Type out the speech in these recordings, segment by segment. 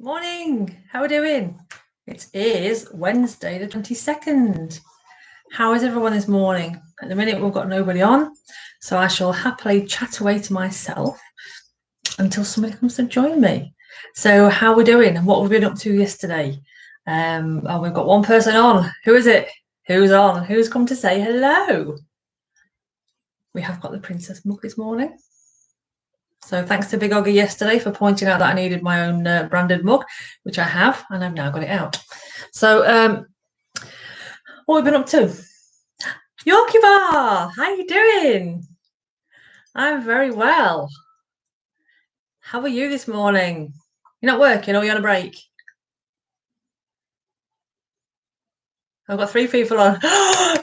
Morning, how are we doing? It is Wednesday the 22nd. How is everyone this morning? At the minute we've got nobody on, so I shall happily chat away to myself until somebody comes to join me. So how are we doing and what have we been up to yesterday? We've got one person on. Who is it? Who's on? Who's come to say hello? We have got the Princess mug this morning. So thanks to Big Oggy yesterday for pointing out that I needed my own branded mug, which I have, and I've now got it out. So what have we been up to? Yorkie Bar, how you doing? I'm very well. How are you this morning? You're not working or you're on a break? I've got 3 people on.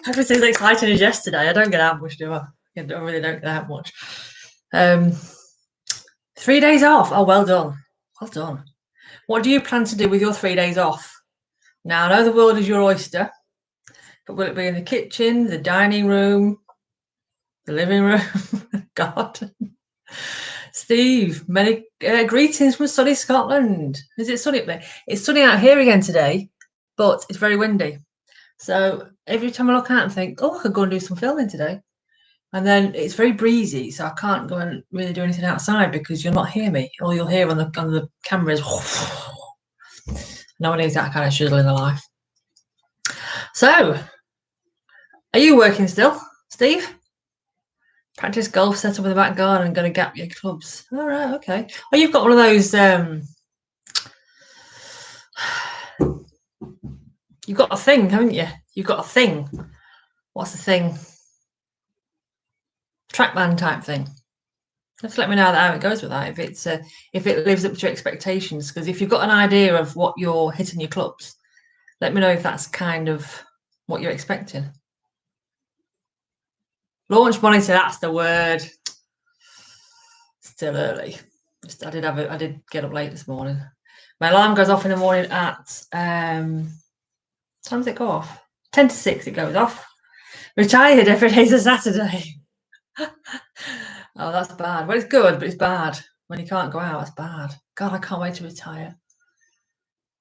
Everything's as exciting as yesterday. I don't get out much, do I? I really don't get out much. 3 days off. Oh, well done. Well done. What do you plan to do with your 3 days off? Now, I know the world is your oyster, but will it be in the kitchen, the dining room, the living room, garden? Steve, many greetings from sunny Scotland. Is it sunny up there? It's sunny out here again today, but it's very windy. So every time I look out and think, oh, I could go and do some filming today. And then it's very breezy, so I can't go and really do anything outside because you'll not hear me. All you'll hear on the camera is no one needs that kind of shizzle in their life. So, are you working still, Steve? Practice golf set up in the back garden and going to gap your clubs. All right, okay. Oh, you've got one of those. You've got a thing, haven't you? You've got a thing. What's the thing? Trackman type thing. Just let me know how it goes with that. If it lives up to your expectations, because if you've got an idea of what you're hitting your clubs, let me know if that's kind of what you're expecting. Launch monitor, that's the word. Still early. I did get up late this morning. My alarm goes off in the morning at what time does it go off? 10 to 6 it goes off. Retired every day's a Saturday. Oh, that's bad. Well, it's good, but it's bad. When you can't go out, it's bad. God, I can't wait to retire.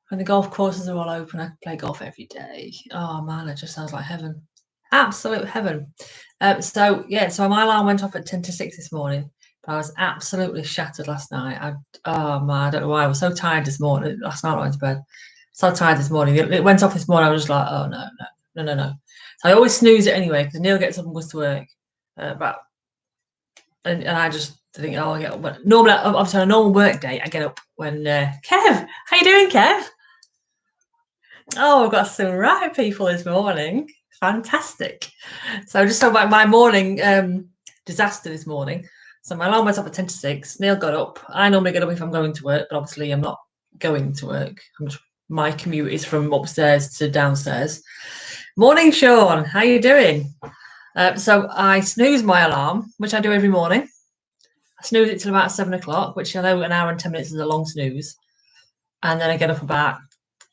When the golf courses are all open, I can play golf every day. Oh man, it just sounds like heaven. Absolute heaven. So my alarm went off at 10 to 6 this morning. But I was absolutely shattered last night. I don't know why. I was so tired this morning. Last night I went to bed. So tired this morning. It went off this morning. I was just like, oh no. So I always snooze it anyway because Neil gets up and goes to work. And I just think, oh, I get up. Normally, obviously, on a normal work day, I get up when Kev, how you doing, Kev? Oh, I've got some right people this morning. Fantastic. So just about my morning disaster this morning. So my alarm went up at 10 to 6. Neil got up. I normally get up if I'm going to work, but obviously I'm not going to work. My commute is from upstairs to downstairs. Morning, Sean. How you doing? So I snooze my alarm, which I do every morning. I snooze it till about 7 o'clock, which I know an hour and 10 minutes is a long snooze. And then I get up about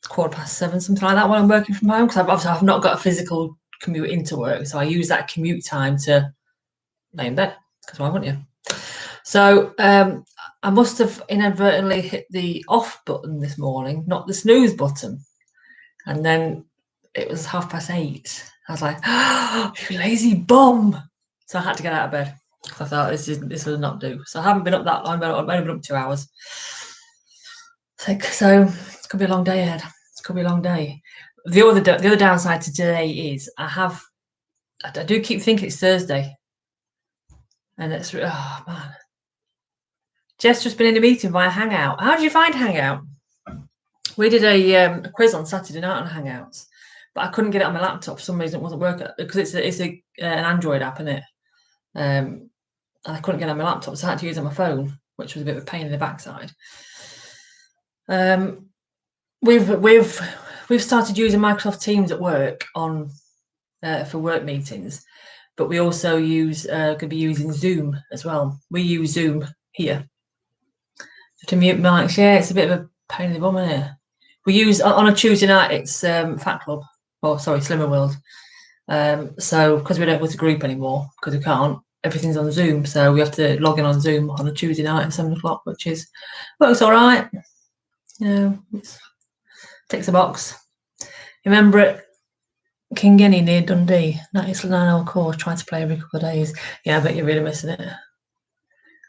7:15, something like that, when I'm working from home, because I've not got a physical commute into work. So I use that commute time to lay in bed, because why wouldn't you? So I must have inadvertently hit the off button this morning, not the snooze button. And then it was 8:30. I was like, oh, you lazy bum. So I had to get out of bed. I thought this will not do. So I haven't been up that long. I've only been up 2 hours. So it's going to be a long day ahead. It's going to be a long day. The other downside to today is I do keep thinking it's Thursday. And it's, oh man. Jess just been in a meeting via Hangout. How did you find Hangout? We did a quiz on Saturday night on Hangouts, but I couldn't get it on my laptop for some reason. It wasn't working because it's an Android app, isn't it? And I couldn't get it on my laptop, so I had to use it on my phone, which was a bit of a pain in the backside. We've started using Microsoft Teams at work for work meetings, but we also could be using Zoom as well. We use Zoom here to mute mics. Yeah, it's a bit of a pain in the bum, isn't it? We use on a Tuesday night. It's Fat Club. Oh, sorry, Slimmer World. So because we don't go to group anymore, because we can't, everything's on Zoom. So we have to log in on Zoom on a Tuesday night at 7 o'clock, which works all right. it ticks a box. Remember at Kinginny near Dundee, 9-hour course, trying to play every couple of days. Yeah, I bet you're really missing it.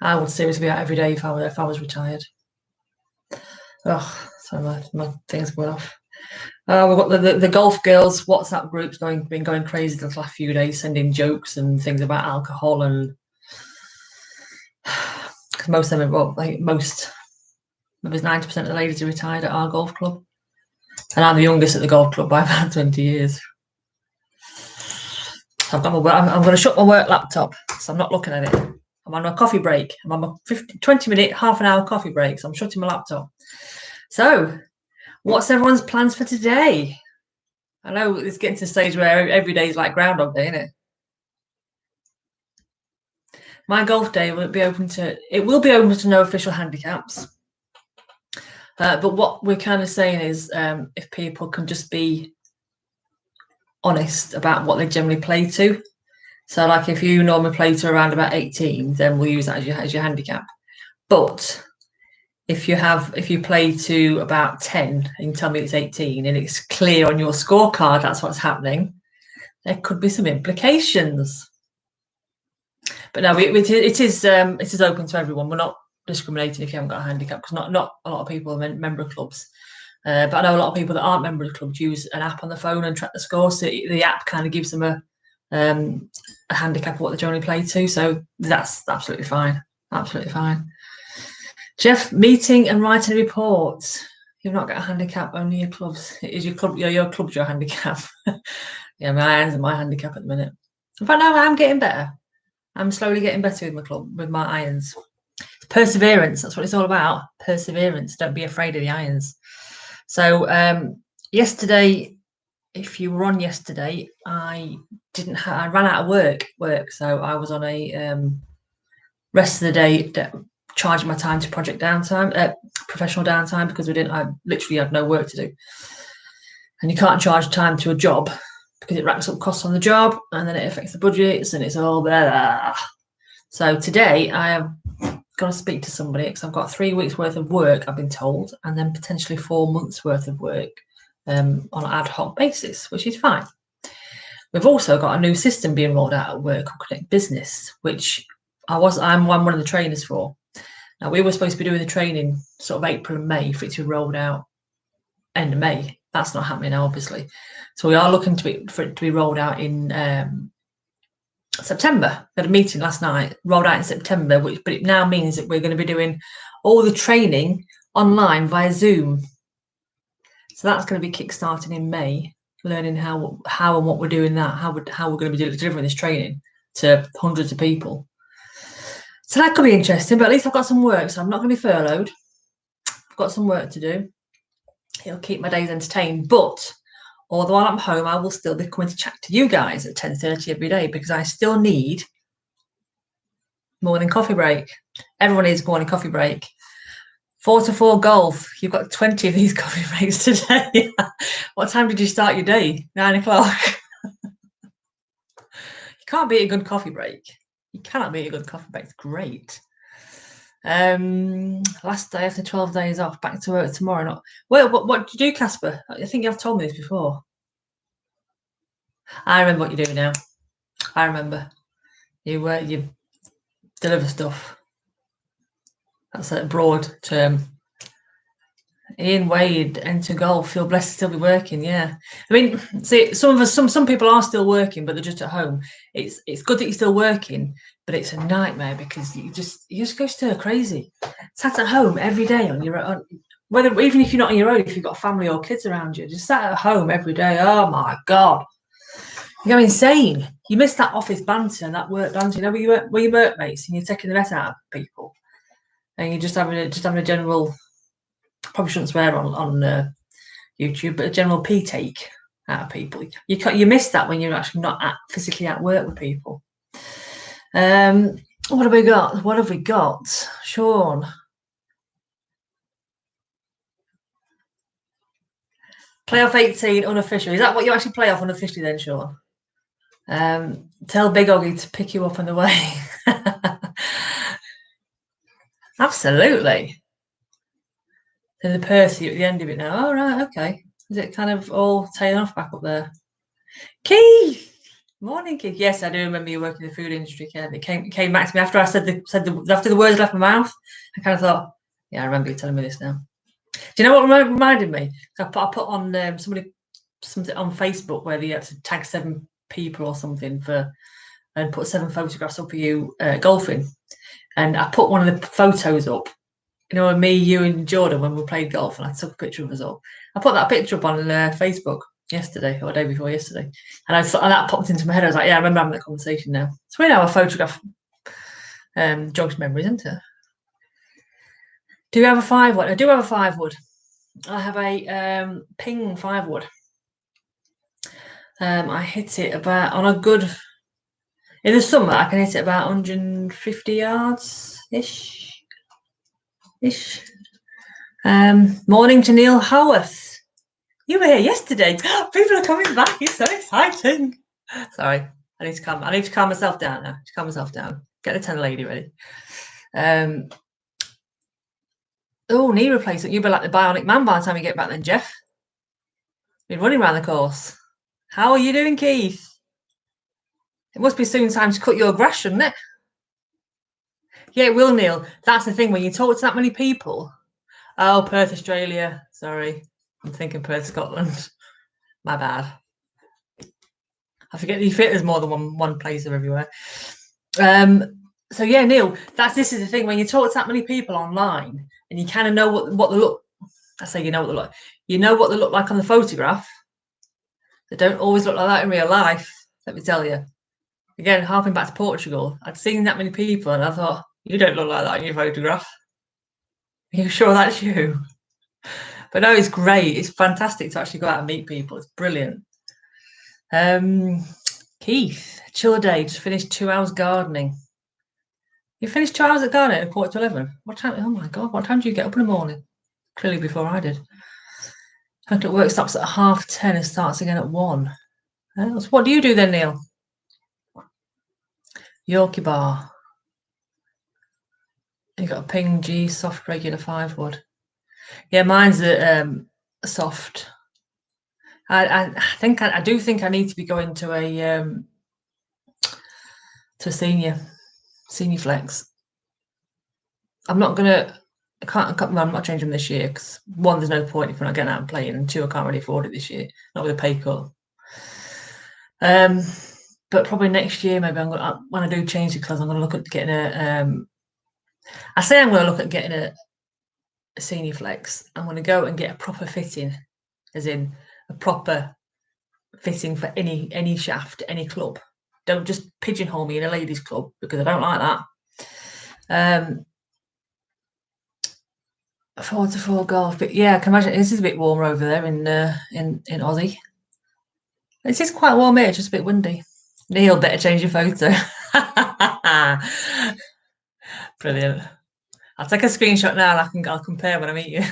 I would seriously be out every day if I was retired. Oh, sorry, my thing's going off. We've got the golf girls WhatsApp groups been going crazy the last few days, sending jokes and things about alcohol, and because most of them, maybe 90% of the ladies are retired at our golf club, and I'm the youngest at the golf club by about 20 years. So I'm going to shut my work laptop, so I'm not looking at it. I'm on a coffee break. I'm on a 20-minute, half-an-hour coffee break, so I'm shutting my laptop. So, what's everyone's plans for today? I know it's getting to the stage where every day is like Groundhog Day, isn't it? My golf day will be open to no official handicaps. But what we're kind of saying is if people can just be honest about what they generally play to. So like if you normally play to around about 18, then we'll use that as your handicap. But if you play to about 10 and you tell me it's 18 and it's clear on your scorecard that's what's happening, there could be some implications. But no, it is open to everyone. We're not discriminating if you haven't got a handicap, because not a lot of people are member of clubs. But I know a lot of people that aren't member of clubs use an app on the phone and track the score. So the app kind of gives them a handicap of what they generally play to. So that's absolutely fine. Absolutely fine. Jeff, meeting and writing reports. You've not got a handicap, only your clubs. Is your club your club's your handicap? Yeah, my irons are my handicap at the minute. In fact, no, I'm getting better. I'm slowly getting better with my club, with my irons. Perseverance, that's what it's all about. Perseverance. Don't be afraid of the irons. So yesterday, if you were on yesterday, I ran out of work. So I was on a rest of the day charging my time to project downtime, professional downtime, because I literally had no work to do. And you can't charge time to a job because it racks up costs on the job, and then it affects the budgets, and it's all blah. So today I am going to speak to somebody because I've got 3 weeks worth of work, I've been told, and then potentially 4 months worth of work on an ad hoc basis, which is fine. We've also got a new system being rolled out at work called Connect Business, which I'm one of the trainers for. Now, we were supposed to be doing the training sort of April and May for it to be rolled out end of May. That's not happening now, obviously. So we are looking for it to be rolled out in September. We had a meeting last night, rolled out in September, but it now means that we're going to be doing all the training online via Zoom. So that's going to be kickstarting in May, learning how and what we're doing that, how we're going to be delivering this training to hundreds of people. So that could be interesting, but at least I've got some work, so I'm not going to be furloughed. I've got some work to do. It'll keep my days entertained, but although I'm home, I will still be coming to chat to you guys at 10:30 every day, because I still need morning coffee break. Everyone needs a morning coffee break. 4 to 4 golf. You've got 20 of these coffee breaks today. What time did you start your day? 9 o'clock. You can't beat a good coffee break. You cannot beat a good coffee break. It's great. Last day after 12 days off, back to work tomorrow. Well, what do you do, Casper? I think you've told me this before. I remember what you're doing now. I remember. You deliver stuff. That's a broad term. Ian Wade, enter golf. Feel blessed to still be working. Yeah, I mean, see, some people are still working, but they're just at home. It's good that you're still working, but it's a nightmare because you just go stir crazy. Sat at home every day on your own, even if you're not on your own, if you've got family or kids around you, just sat at home every day. Oh my God, you go insane. You miss that office banter and that work banter. You know, where you workmates and you're taking the mess out of people, and you're just having a general. Probably shouldn't swear on YouTube, but a general pee take out of people. You miss that when you're actually not physically at work with people. What have we got? Sean. Playoff 18 unofficial. Is that what you actually play off unofficially then, Sean? Tell Big Oggy to pick you up on the way. Absolutely. There's a Percy at the end of it now. Oh, right, okay. Is it kind of all tailing off back up there? Keith! Morning, Keith. Yes, I do remember you working in the food industry, Ken. It came back to me after I said after the words left my mouth. I kind of thought, yeah, I remember you telling me this now. Do you know what reminded me? I put on something on Facebook where they had to tag 7 people or something and put 7 photographs up of you golfing. And I put one of the photos up, you know, me, you, and Jordan when we played golf, and I took a picture of us all. I put that picture up on Facebook yesterday or the day before yesterday, and that popped into my head. I was like, yeah, I remember having that conversation now. It's weird how a photograph jogs memory, isn't it? Do you have a 5-wood? I do have a 5-wood. I have a ping 5-wood. I hit it about in the summer. I can hit it about 150 yards ish. Morning to Neil Howarth. You were here yesterday. People are coming back. It's so exciting. Sorry, I need to calm myself down now. Calm myself down. Get the 10 lady ready. Knee replacement. You'll be like the bionic man by the time you get back then, Jeff. Been running around the course. How are you doing, Keith? It must be soon time to cut your grass, shouldn't it? Yeah, it will, Neil. That's the thing. When you talk to that many people. Oh, Perth, Australia. Sorry. I'm thinking Perth, Scotland. My bad. I forget you fit there's more than one place or everywhere. So yeah, Neil, this is the thing. When you talk to that many people online and you kind of know what they look. I say you know what they look. You know what they look like on the photograph. They don't always look like that in real life. Let me tell you. Again, harping back to Portugal, I'd seen that many people and I thought, you don't look like that in your photograph. Are you sure that's you? But no, it's great. It's fantastic to actually go out and meet people. It's brilliant. Keith, chill day. Just finished 2 hours gardening. You finished 2 hours at gardening at 11:15? What time? Oh my God, what time do you get up in the morning? Clearly before I did. Work stops at 10:30 and starts again at 1. So what do you do then, Neil? Yorkie bar. You got a ping G soft regular 5-wood. Yeah, mine's a soft. I do think I need to be going to a senior flex. I'm not changing them this year because 1, there's no point if we're not getting out and playing, and 2, I can't really afford it this year, not with a pay cut. But probably next year, maybe when I do change the clothes, I'm going to look at getting I'm going to look at getting a senior flex. I'm going to go and get a proper fitting, as in a proper fitting for any shaft, any club. Don't just pigeonhole me in a ladies' club because I don't like that. 4-4 golf, but yeah, I can imagine this is a bit warmer over there in Aussie. This is quite warm here, just a bit windy. Neil, better change your photo. Brilliant. I'll take a screenshot now and I'll compare when I meet you.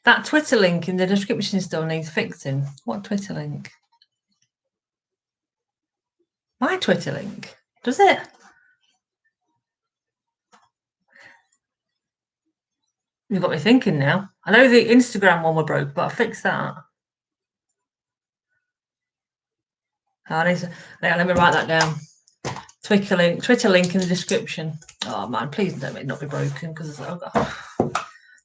That Twitter link in the description still needs fixing. What Twitter link? My Twitter link? Does it? You've got me thinking now. I know the Instagram one were broke, but I fixed that. Let me write that down. Twitter link in the description. Oh man, please don't make it not be broken because it's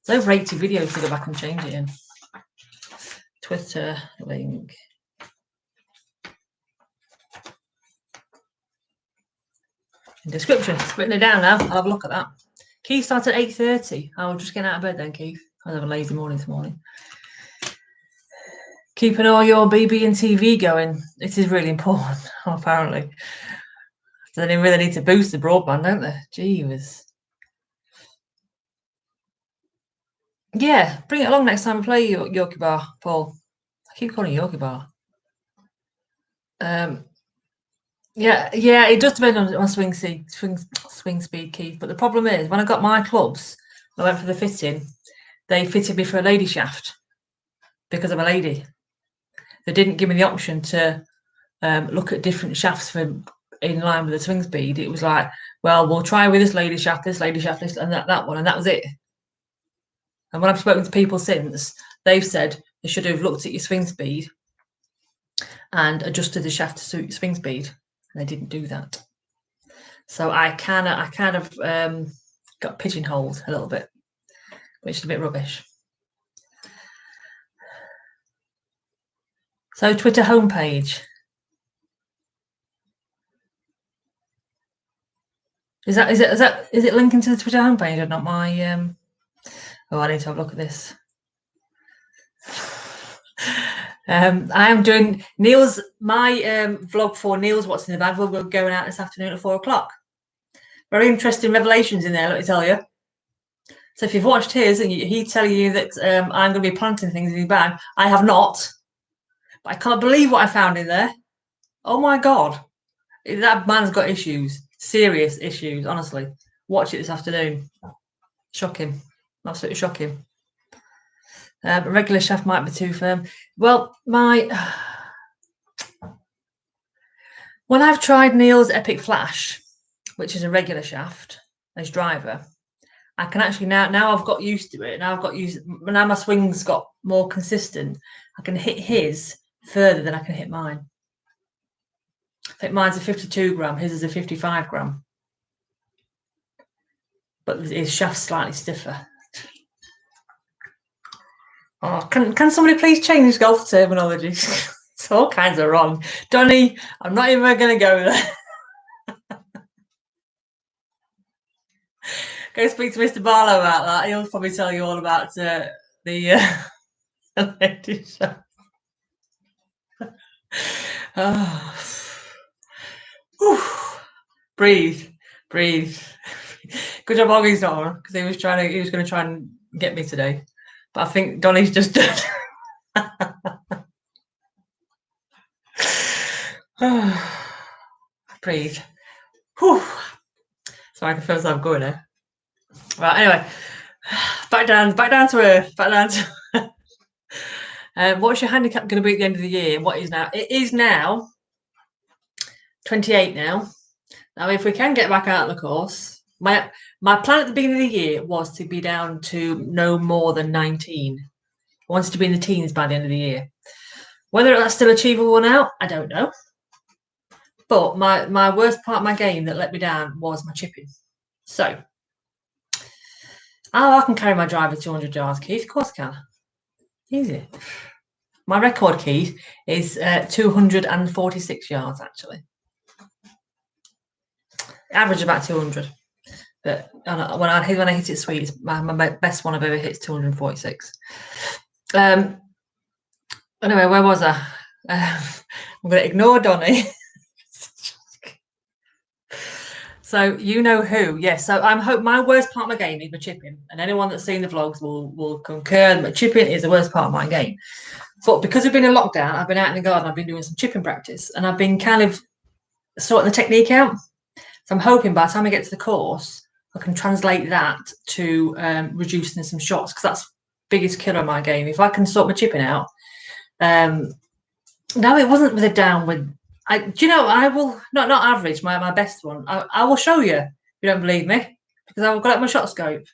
over 80 videos to go back and change it in. Twitter link. In description. It's written it down now. I'll have a look at that. Keith starts at 8:30. I'll just get out of bed then, Keith. I was having a lazy morning this morning. Keeping all your BB and TV going. It is really important, apparently. So they really need to boost the broadband, don't they? Jeez. Yeah, bring it along next time we play Yorkie Bar, Paul. I keep calling it Yorkie Bar. Yeah, it does depend on swing speed, Keith. But the problem is, when I got my clubs, I went for the fitting. They fitted me for a lady shaft because I'm a lady. They didn't give me the option to look at different shafts for in line with the swing speed. It was like, well, we'll try with this lady shaft, this, and that one, and that was it. And when I've spoken to people since, they've said they should have looked at your swing speed and adjusted the shaft to suit your swing speed, and they didn't do that. So I kind of got pigeonholed a little bit, which is a bit rubbish. So Twitter homepage. Is it linking to the Twitter homepage or not my oh, I need to have a look at this. I am doing Neil's vlog for Neil's What's in the Bag will be going out this afternoon at 4 o'clock. Very interesting revelations in there, let me tell you. So if you've watched his and he's telling you that I'm going to be planting things in his bag, I have not. But I can't believe what I found in there. Oh my God. That man's got issues. Serious issues, honestly. Watch it this afternoon. Shocking. Absolutely shocking. A regular shaft might be too firm. Well, when I've tried Neil's Epic Flash, which is a regular shaft as driver, I can actually now I've got used to it. Now my swing's got more consistent. I can hit his further than I can hit mine. I think mine's a 52 gram, his is a 55 gram. But his shaft's slightly stiffer. Oh, can somebody please change golf terminology? It's all kinds of wrong. Donny, I'm not even going to go there. Go speak to Mr. Barlow about that. He'll probably tell you all about the lady shaft. Oh. Breathe. Good job Oggie's not on, because he was going to try and get me today. But I think Donny's just done. Breathe. Whew. So I can feel myself going there. Right, anyway. Back down to earth. What's your handicap going to be at the end of the year? What is now? It is now 28 now. Now, if we can get back out of the course, my plan at the beginning of the year was to be down to no more than 19. I wanted to be in the teens by the end of the year. Whether that's still achievable now, I don't know. But my worst part of my game that let me down was my chipping. So, I can carry my driver 200 yards, Keith. Of course I can. Easy. My record, Keith, is 246 yards, actually. Average about 200. But when I hit it sweet, my best one I've ever hit is 246. Anyway, where was I? I'm going to ignore Donny. So you know who? Yes. So my worst part of my game is my chipping, and anyone that's seen the vlogs will concur that chipping is the worst part of my game. But because we've been in lockdown, I've been out in the garden. I've been doing some chipping practice, and I've been kind of sorting the technique out. So I'm hoping by the time I get to the course, I can translate that to reducing some shots, because that's the biggest killer of my game. If I can sort my chipping out. No, it wasn't with a downward. Do you know, I will not average, my best one. I will show you if you don't believe me, because I've got my shot scope.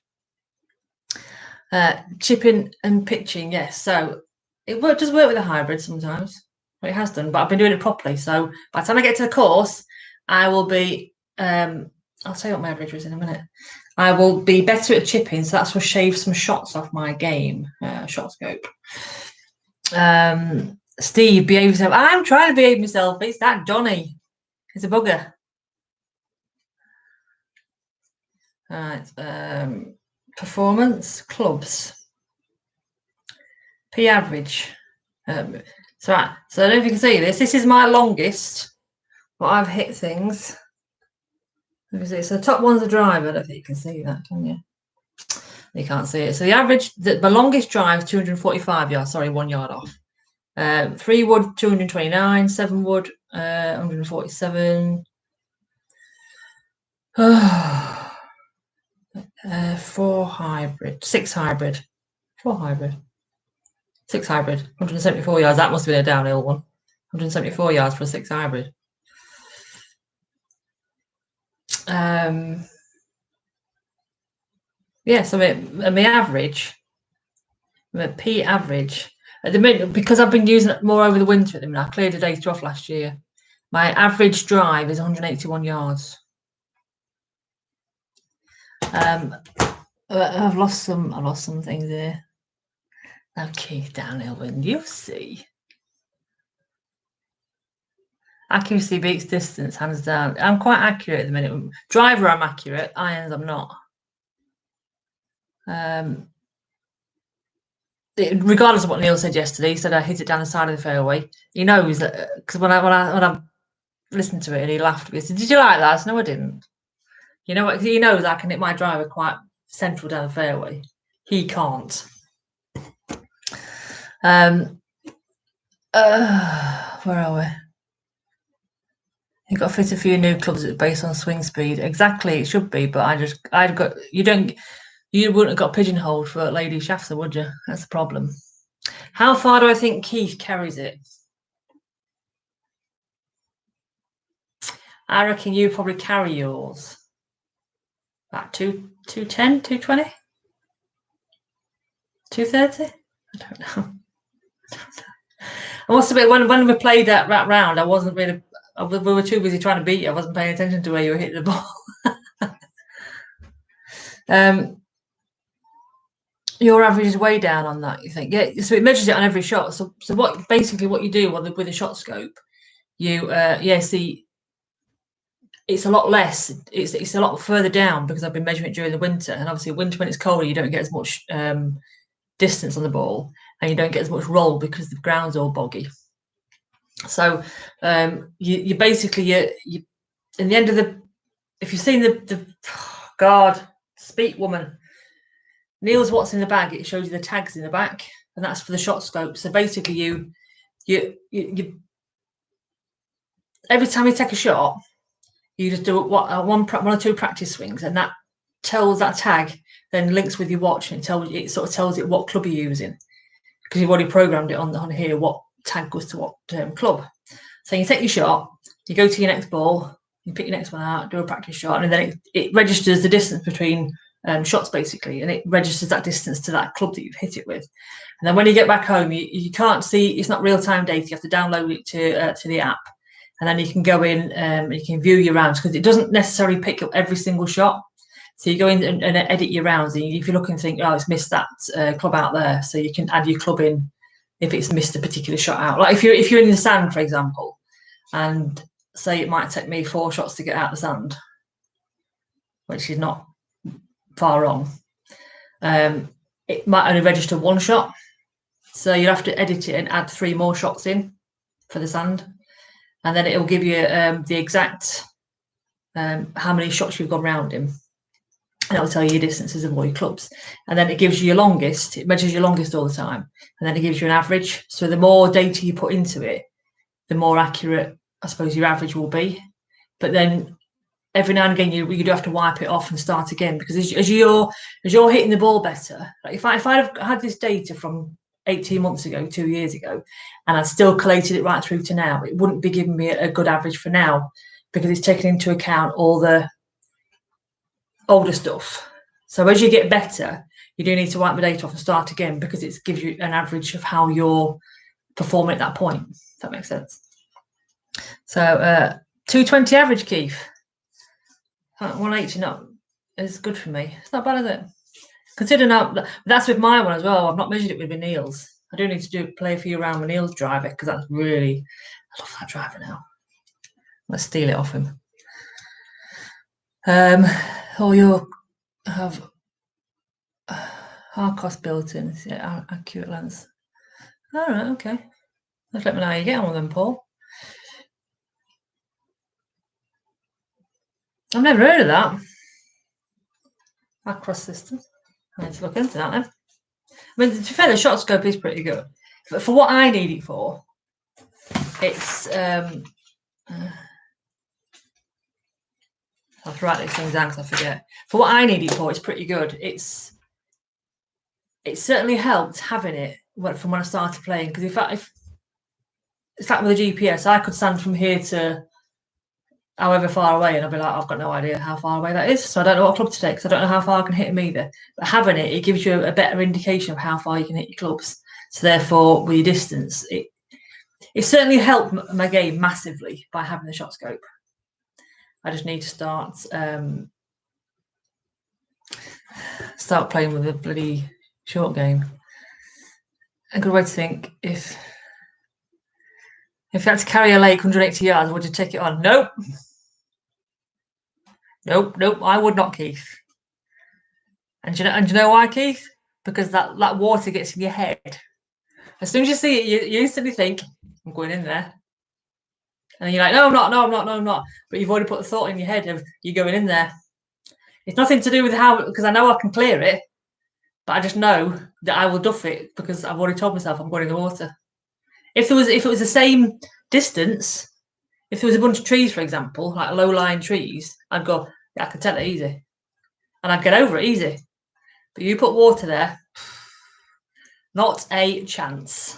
Chipping and pitching, yes. So it does work with a hybrid sometimes. Well, it has done, but I've been doing it properly. So by the time I get to the course, I will be. I'll tell you what my average was in a minute. I will be better at chipping, so that's will shave some shots off my game. Shot scope. Steve, behave yourself. I'm trying to behave myself. It's that Johnny. He's a bugger. Right. Performance clubs. P average. So I don't know if you can see this. This is my longest. What I've hit things. Let me see. So the top one's a driver. I don't think you can see that, can you? You can't see it. So the average, the longest drive is 245 yards. Sorry, 1 yard off. 3 wood 229, 7 wood 147. 4 hybrid, 6 hybrid, 4 hybrid, 6 hybrid, 174 yards. That must have been a downhill one. 174 yards for a 6 hybrid. Yeah, so my average, my P average at the minute, because I've been using it more over the winter at the minute, I cleared the data off last year. My average drive is 181 yards. I've lost some things here. Okay, downhill wind, you see. Accuracy beats distance, hands down. I'm quite accurate at the minute. Driver, I'm accurate. Irons, I'm not. Regardless of what Neil said yesterday, he said I hit it down the side of the fairway. He knows that because when I listened to it and he laughed at me, he said, "Did you like that?" I said, "No, I didn't." You know what? He knows I can hit my driver quite central down the fairway. He can't. Where are we? You've got to fit a few new clubs based on swing speed. Exactly, it should be, but you wouldn't have got pigeonholed for lady shafts, would you? That's the problem. How far do I think Keith carries it? I reckon you probably carry yours. About 210, 220? 230? I don't know. I must admit, when we played that round, I wasn't really. We were too busy trying to beat you. I wasn't paying attention to where you were hitting the ball. Your average is way down on that. You think, yeah? So it measures it on every shot. So what you do with a shot scope, you see, it's a lot less. It's a lot further down because I've been measuring it during the winter, and obviously winter when it's colder, you don't get as much distance on the ball, and you don't get as much roll because the ground's all boggy. So you basically you in the end of the, if you've seen the God, speak woman, Neil's what's in the bag, it shows you the tags in the back, and that's for the shot scope. So basically you every time you take a shot, you just do one or two practice swings, and that tells that tag then links with your watch, and it sort of tells it what club you're using because you've already programmed it on here what tag goes to what club. So you take your shot, you go to your next ball, you pick your next one out, do a practice shot, and then it registers the distance between shots basically, and it registers that distance to that club that you've hit it with. And then when you get back home, you can't see, it's not real-time data, you have to download it to the app, and then you can go in and you can view your rounds because it doesn't necessarily pick up every single shot. So you go in and edit your rounds, and if you look and think, oh, it's missed that club out there, so you can add your club in if it's missed a particular shot out. Like if you're in the sand, for example, and say it might take me 4 shots to get out the sand, which is not far wrong, it might only register 1 shot. So you have to edit it and add 3 more shots in for the sand, and then it'll give you the exact how many shots you've gone round him. And it'll tell you your distances of all your clubs. And then it gives you your longest, it measures your longest all the time. And then it gives you an average. So the more data you put into it, the more accurate, I suppose, your average will be. But then every now and again, you do have to wipe it off and start again, because as you're hitting the ball better, like if I'd have had this data from 18 months ago, 2 years ago, and I'd still collated it right through to now, it wouldn't be giving me a good average for now, because it's taken into account all the older stuff. So as you get better, you do need to wipe the data off and start again, because it gives you an average of how you're performing at that point. If that makes sense. So 220 average, Keith. 180 not is good for me. It's not bad, is it? Consider now that's with my one as well. I've not measured it with my Neil's. I do need to play a few around with Neil's driver, because that's really, I love that driver now. Let's steal it off him. You have hard cost built in. Yeah, accurate lens. All right, okay. Just let me know how you get on with them, Paul. I've never heard of that. Across systems. I need to look into that then. I mean, to be fair, the shot scope is pretty good. But for what I need it for, it's I have to write these things down because I forget. For what I need it for, it's pretty good. It certainly helped having it from when I started playing, because if it's like with a GPS, I could stand from here to however far away, and I'll be like, I've got no idea how far away that is, so I don't know what club to take because I don't know how far I can hit them either. But having it gives you a better indication of how far you can hit your clubs. So therefore, with your distance, it certainly helped my game massively by having the shot scope. I just need to start playing with a bloody short game. A good way to think: if you had to carry a lake 180 yards, would you take it on? Nope. Nope. I would not, Keith. And do you know why, Keith? Because that water gets in your head. As soon as you see it, you instantly think, I'm going in there. And then you're like, no, I'm not. But you've already put the thought in your head of you going in there. It's nothing to do with how, because I know I can clear it, but I just know that I will duff it because I've already told myself I'm going in the water. If it was the same distance, if there was a bunch of trees, for example, like low-lying trees, I'd go, yeah, I could tell it easy. And I'd get over it easy. But you put water there, not a chance.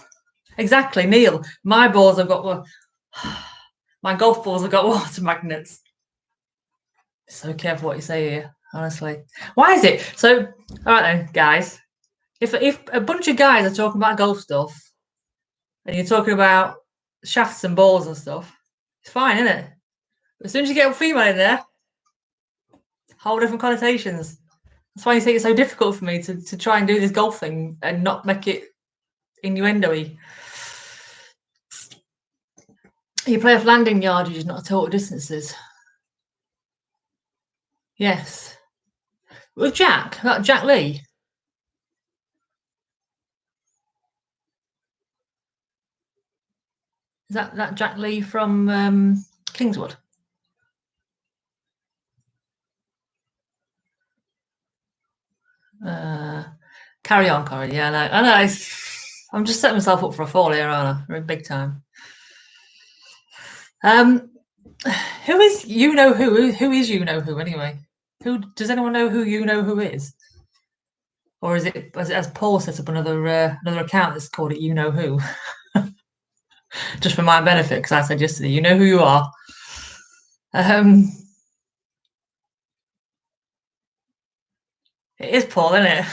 Exactly, Neil. My balls have got, my golf balls have got water magnets. So careful what you say here, honestly. Why is it? So, all right then, guys. If a bunch of guys are talking about golf stuff, and you're talking about shafts and balls and stuff, it's fine, isn't it? But as soon as you get a female in there, whole different connotations. That's why you think it's so difficult for me to try and do this golf thing and not make it innuendo-y. You play off landing yardage, not total distances. Yes. With Jack Lee. Is that Jack Lee from Kingswood? Carry on, Corrine. Yeah, I know. I'm just setting myself up for a fall here, aren't I? We're in big time. Who is you know who? Who is you know who anyway? Who does anyone know who you know who is? Or is it as Paul set up another account that's called it you know who? Just for my benefit, because I said yesterday, you know who you are. It is Paul, isn't it?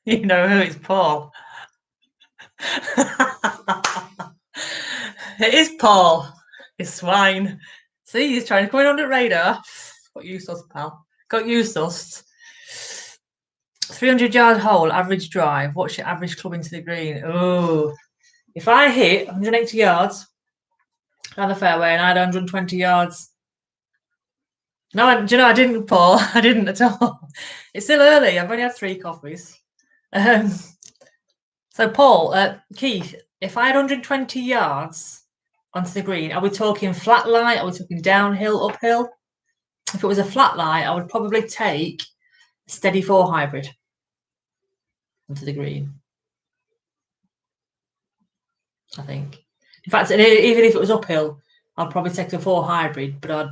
You know who it's Paul. It is Paul. It's swine. See, he's trying to come in under the radar. Got you sus, pal. Got you sus. 300-yard hole, average drive. What's your average club into the green? Oh, if I hit 180 yards down the fairway and I had 120 yards. No, do you know, I didn't, Paul. I didn't at all. It's still early. I've only had 3 coffees. So, Paul, Keith, if I had 120 yards onto the green, are we talking flat lie? Are we talking downhill, uphill? If it was a flat lie, I would probably take a steady 4 hybrid onto the green. I think. In fact, even if it was uphill, I'd probably take a 4 hybrid, but I'd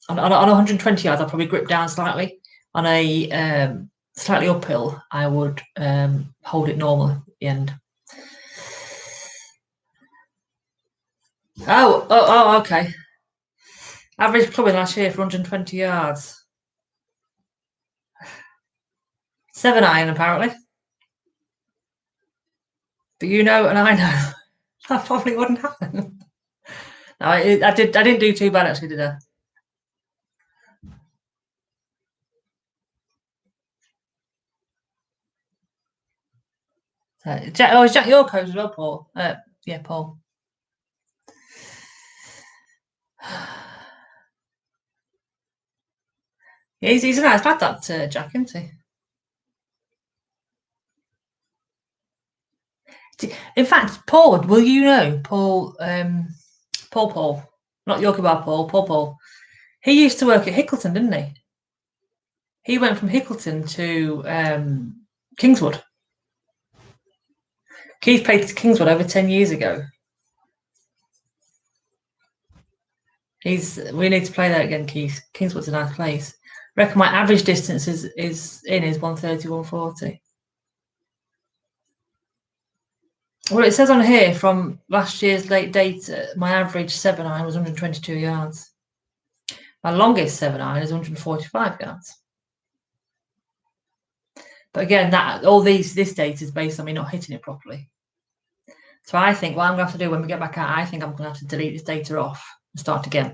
on 120 yards, I'd probably grip down slightly. On a slightly uphill, I would hold it normal at the end. Oh, okay. Average clubbing last year for 120 yards. 7 iron, apparently. But you know, and I know, that probably wouldn't happen. No, I didn't do too bad actually, did I? Jack, is Jack your coach as well, Paul? Yeah, Paul. Yeah, he's a nice lad, that Jack, isn't he? In fact, Paul, will you know Paul? Paul, not your kebab Paul. He used to work at Hickleton, didn't he? He went from Hickleton to Kingswood. Keith played Kingswood over 10 years ago. We need to play that again, Keith. Kingswood's a nice place. I reckon my average distance is 130, 140. Well, it says on here from last year's late data, my average 7 iron was 122 yards. My longest 7 iron is 145 yards. But again, this data is based on me not hitting it properly. So I think what I'm going to have to do when we get back out, I think I'm going to have to delete this data off and start again.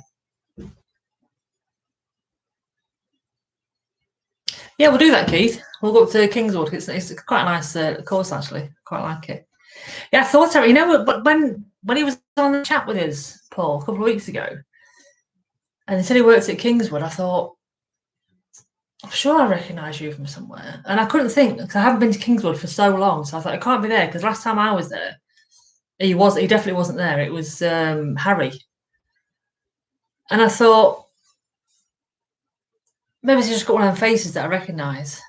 Yeah, we'll do that, Keith. We'll go up to Kingswood. It's quite a nice course, actually. Quite like it. Yeah, I thought, you know, but when he was on the chat with us, Paul, a couple of weeks ago, and he said he worked at Kingswood, I thought, I'm sure I recognise you from somewhere. And I couldn't think, because I haven't been to Kingswood for so long. So I thought, I can't be there, because last time I was there, he definitely wasn't there. It was Harry. And I thought, maybe he's just got one of them faces that I recognise.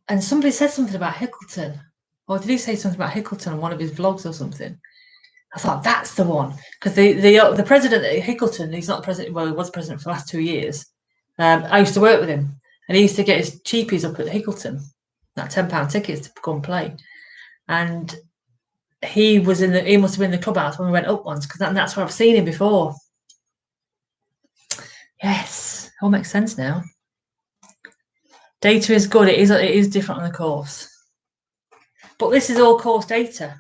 And somebody said something about Hickleton. Or did he say something about Hickleton on one of his vlogs or something? I thought, that's the one. Because the president at Hickleton, he's not the president, well, he was president for the last 2 years. I used to work with him. And he used to get his cheapies up at Hickleton, like £10 tickets to come and play. And he must have been in the clubhouse when we went up once, because that's where I've seen him before. Yes, all makes sense now. Data is good. It is different on the course. But this is all course data.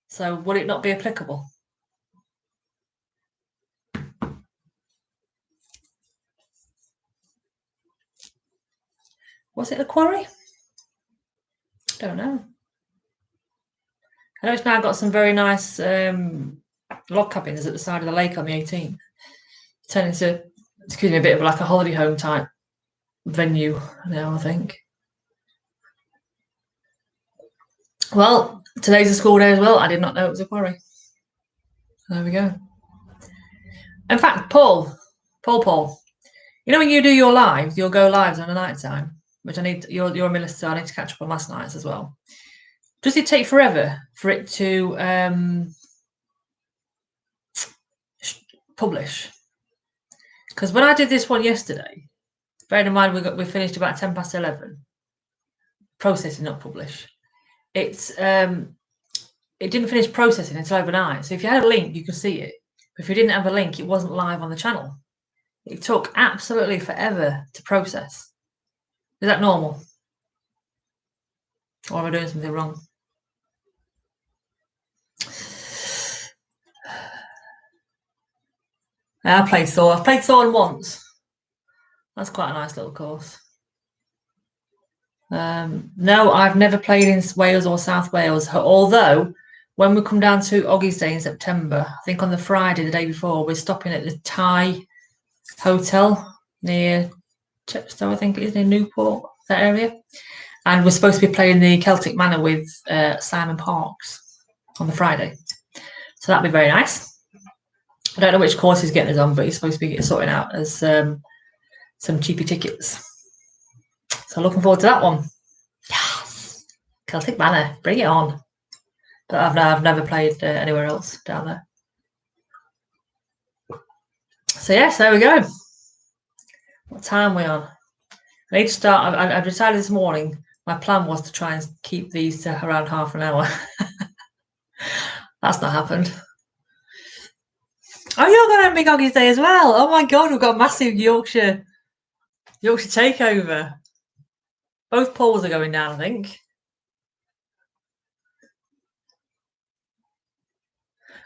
So would it not be applicable? Was it the quarry? Don't know. I know it's now got some very nice log cabins at the side of the lake on the 18th. Turning into, excuse me, a bit of like a holiday home type venue now, I think. Well, today's a school day as well. I did not know it was a quarry. There we go. In fact, Paul, you know when you do your lives, you'll go lives on a night time, which you're a minister, I need to catch up on last night's as well. Does it take forever for it to publish? Because when I did this one yesterday, bearing in mind we finished about 11:10. Processing, not publish. It didn't finish processing until overnight. So if you had a link, you could see it. But if you didn't have a link, it wasn't live on the channel. It took absolutely forever to process. Is that normal? Or am I doing something wrong? I've played Thorn once. That's quite a nice little course. No, I've never played in Wales or South Wales. Although, when we come down to Oggie's Day in September, I think on the Friday, the day before, we're stopping at the Thai Hotel near Chepstow, I think it is, near Newport, that area. And we're supposed to be playing the Celtic Manor with Simon Parks on the Friday. So that'd be very nice. I don't know which course he's getting us on, but he's supposed to be sorting out as some cheapy tickets. So looking forward to that one. Yes, Celtic Manor, bring it on. But I've never played anywhere else down there. So yes, there we go. What time are we on? I need to start. I've decided this morning. My plan was to try and keep these to around half an hour. That's not happened. Oh, you're going to have Big Oggie's Day as well. Oh my God, we've got a massive Yorkshire takeover. Both polls are going down, I think.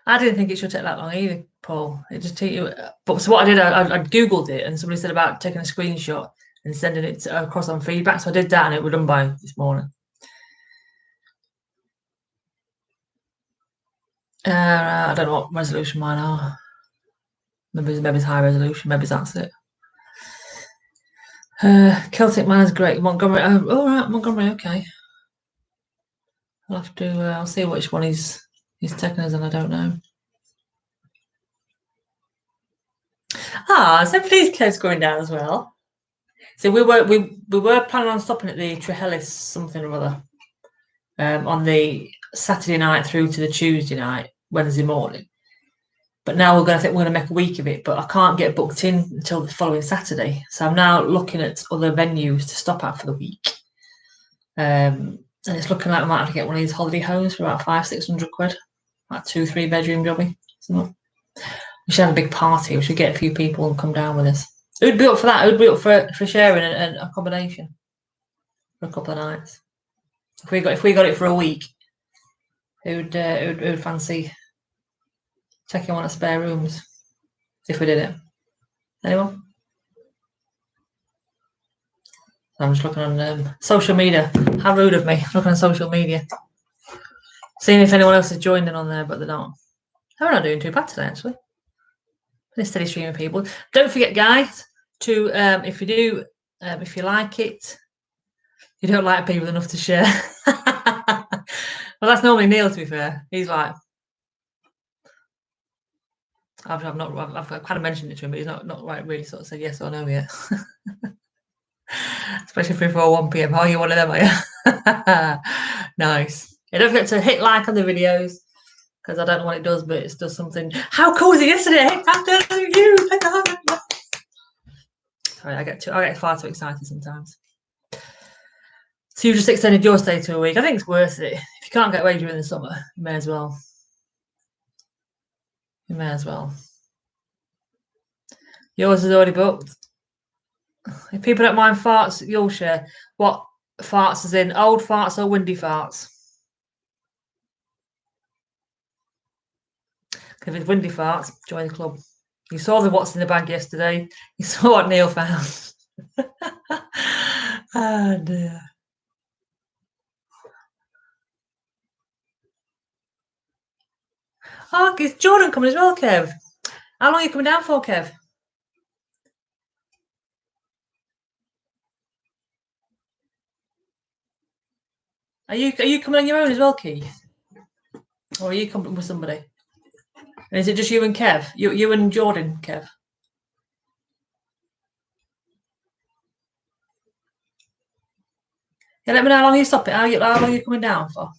I didn't think it should take that long either, Paul. It just take you. But so what I did, I googled it, and somebody said about taking a screenshot and sending it across on feedback. So I did that, and it was done by this morning. I don't know what resolution mine are. Maybe it's high resolution. Maybe that's it. Celtic Manor's great. Montgomery. Oh, right, Montgomery. Okay. I'll have to. I'll see which one he's taking us, and I don't know. So please Kev's going down as well. So we were planning on stopping at the Trehellis something or other on the Saturday night through to the Tuesday night, Wednesday morning. But now we're going to make a week of it, but I can't get booked in until the following Saturday. So I'm now looking at other venues to stop at for the week. And it's looking like I might have to get one of these holiday homes for about £500-600, like 2-3 bedroom jobby. We should have a big party. We should get a few people and come down with us. Who'd be up for that? Who'd be up for sharing an accommodation for a couple of nights? If we got it for a week, who'd fancy taking one of spare rooms if we did it? Anyone? I'm just looking on social media. How rude of me, looking on social media. Seeing if anyone else is joining on there, but they're not. We're not doing too bad today, actually. A steady stream of people. Don't forget, guys, to if you do, if you like it, you don't like people enough to share. Well, that's normally Neil. To be fair, he's like, I've kind of mentioned it to him, but he's not like really sort of said yes or no yet. Especially before 1 p.m. Oh, you're one of them, are you? Nice. Yeah, don't forget to hit like on the videos, because I don't know what it does, but it does something. How cool was it yesterday? After you. Sorry, I get far too excited sometimes. So you just extended your stay to a week. I think it's worth it. If you can't get away during the summer, you may as well. You may as well. Yours is already booked. If people don't mind farts, you'll share. What farts is in? Old farts or windy farts? If it's windy farts, join the club. You saw the what's in the bag yesterday. You saw what Neil found. Oh dear. Oh, is Jordan coming as well, Kev? How long are you coming down for, Kev? Are you coming on your own as well, Keith? Or are you coming with somebody? And is it just you and Kev? You and Jordan, Kev? Yeah, let me know how long you stop it. How long are you coming down for?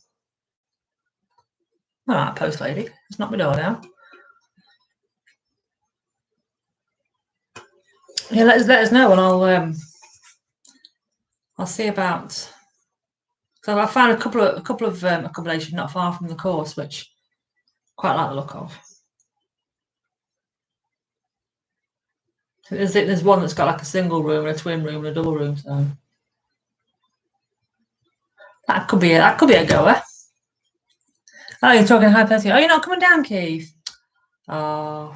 All right, post lady. It's not my door now. Yeah, let us know, and I'll see about. So I found a couple of accommodation not far from the course, which I quite like the look of. There's one that's got like a single room, and a twin room, and a double room. So that could be a goer. Oh, you're talking hypothetically. Oh, you're not coming down, Keith. Oh,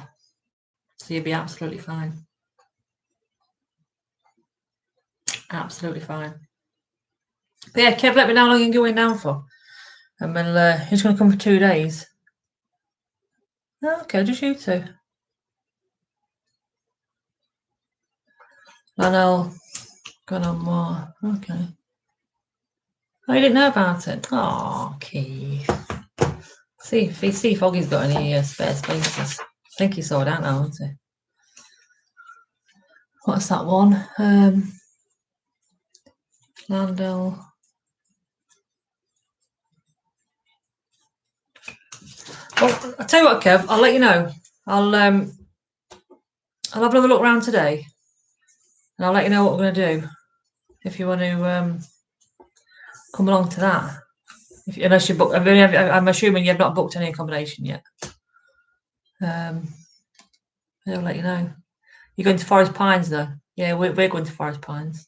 so you'd be absolutely fine. Absolutely fine. But yeah, Kev, let me know how long you're going down for. And then he's going to come for 2 days. Oh, okay, just you two. Lionel, going on more. Okay. Oh, you didn't know about it? Oh, Keith. See if Foggy's got any spare spaces. I think he sold out now, hasn't he? What's that one? Landell. Well, I'll tell you what, Kev, I'll let you know. I'll have another look around today, and I'll let you know what we're going to do. If you want to come along to that, unless you book, I'm assuming you've not booked any accommodation yet. I'll let you know. You're going to Forest Pines, though. Yeah, we're going to Forest Pines.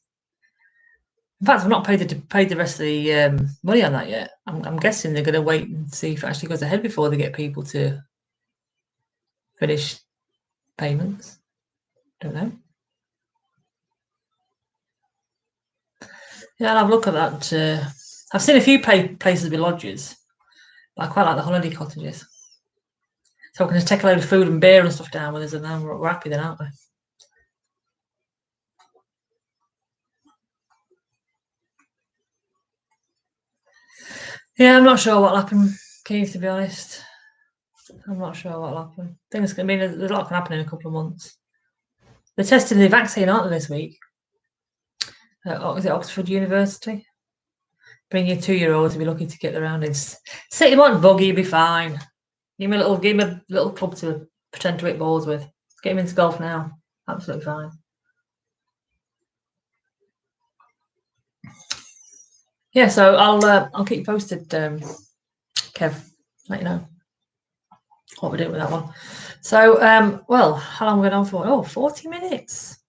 In fact, I've not paid the rest of the money on that yet. I'm guessing they're going to wait and see if it actually goes ahead before they get people to finish payments. Don't know. Yeah, I'll have a look at that. I've seen a few places with lodges, but I quite like the holiday cottages. So we can just take a load of food and beer and stuff down with us, and then we're happy then, aren't we? Yeah, I'm not sure what'll happen, Keith, to be honest. I'm not sure what'll happen. There's a lot can happen in a couple of months. They're testing the vaccine, aren't they, this week? Is it Oxford University? Bring your 2-year-old to be lucky to get around in. Sit him on buggy, you'll be fine. Give him a little club to pretend to hit balls with. Get him into golf now. Absolutely fine. Yeah, so I'll keep you posted, Kev. Let you know. what we're doing with that one. So, well, how long are we on for? Oh, 40 minutes.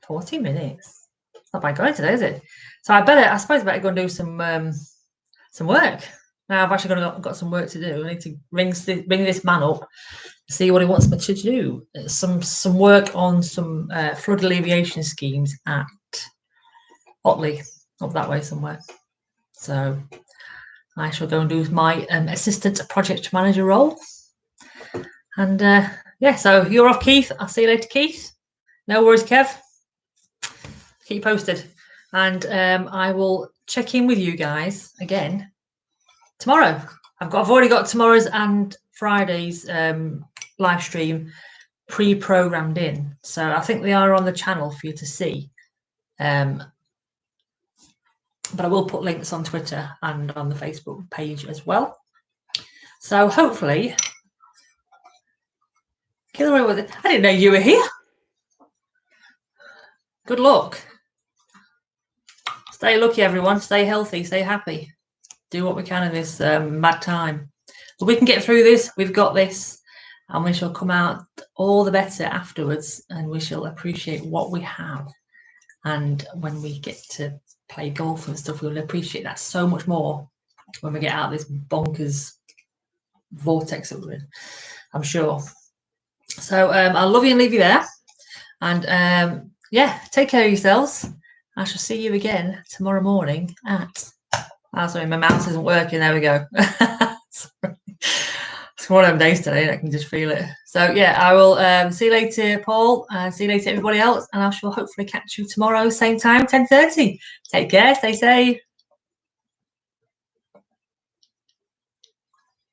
40 minutes. It's not bad going today, is it? So I suppose I better go and do some work. Now I've actually got some work to do. I need to ring this man up, see what he wants me to do. Some work on some flood alleviation schemes at Otley, up that way somewhere. So I shall go and do my assistant project manager role. And yeah, so you're off, Keith. I'll see you later, Keith. No worries, Kev. Keep posted. And I will check in with you guys again tomorrow. I've already got tomorrow's and Friday's live stream pre-programmed in. So I think they are on the channel for you to see. But I will put links on Twitter and on the Facebook page as well. So hopefully, get away with it. I didn't know you were here. Good luck. Stay lucky, everyone. Stay healthy. Stay happy. Do what we can in this mad time. But we can get through this. We've got this. And we shall come out all the better afterwards. And we shall appreciate what we have. And when we get to play golf and stuff, we'll appreciate that so much more when we get out of this bonkers vortex that we're in, I'm sure. So I'll love you and leave you there. And yeah, take care of yourselves. I shall see you again tomorrow morning at... Oh, sorry, my mouse isn't working. There we go. Sorry. It's one of them days today, and I can just feel it. So yeah, I will see you later, Paul, and see you later, everybody else. And I shall hopefully catch you tomorrow, same time, 10:30. Take care, stay safe.